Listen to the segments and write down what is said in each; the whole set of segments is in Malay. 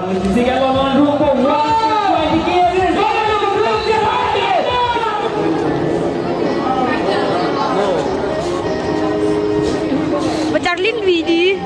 Disisikan lawan Rumpung. Sesuai di kiri. Charlene Vidi.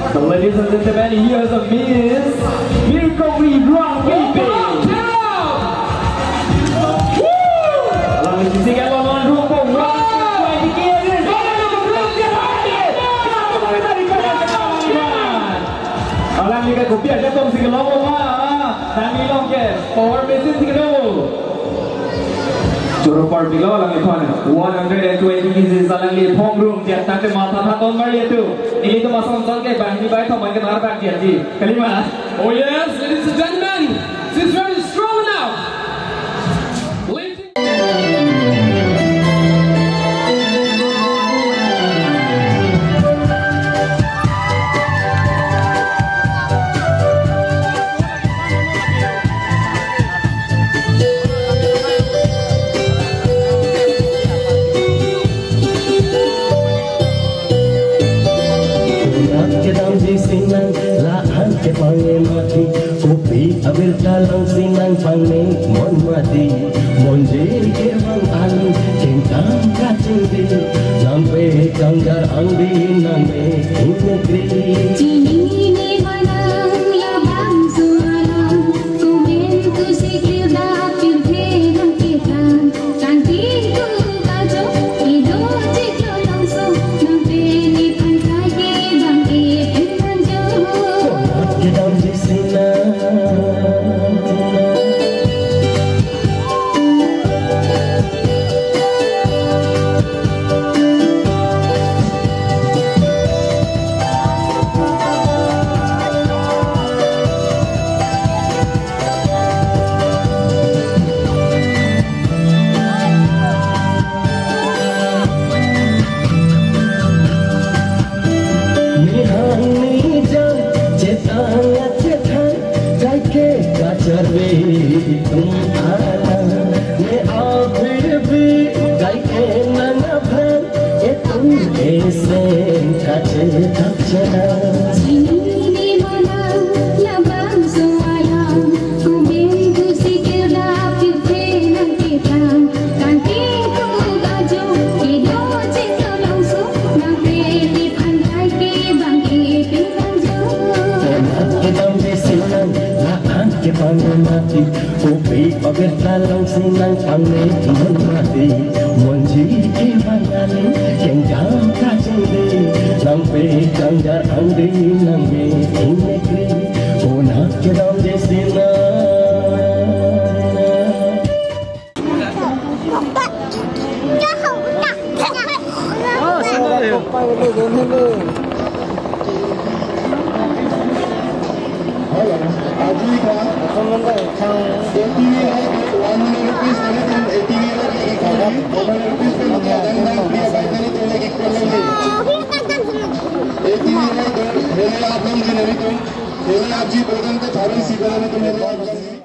So ladies and gentlemen, here's a Miss Mirkowi Ruang Pipi. Lalu disisikan lawan Rumpung. Sesuai di kiri. Alang ni kan kopi aja tom sih kalau mah. Tani long ke power mesin sih kalau. Juru par below alang ikon 120 pieces alang li phong room jet tak mata thon mari itu. Ini tu masam sol ke bang ni bai thom kan har bang jet ji. Kalima. Oh yes, ladies and gentlemen, she's very strong now. Sinang lahan ke pange mati kopi ambil dalang sinang pange mon mati mon jeri ke bang alu kengkang kacing di nampe kanggar angdi nampe negeri Cini ni manang ya bang sualang kumen tu sikil dapil thang kitang cantik tu kajo ido ciklo langsung nampe ni pantai ke bang ke dalam di sini तुम आना मैं फिर भी गाय के नना भर ये तुम ऐसे काटे तक चला Cini manang ya bang sualang kumen tu sikil dapil thang kitang cantik tu kajo ido ciklo langsung nampe ni pantai ke bang ke pinanjo ke dalam di sini lahan ke pange mati kopi pagar dalang sinang pange mon mati mon jiri ke bangale kengkang kacing di nampe kanggar angdi nampe negeri ona ke dalam di sini आप जी बोलते थे 18 सी में तुम्हें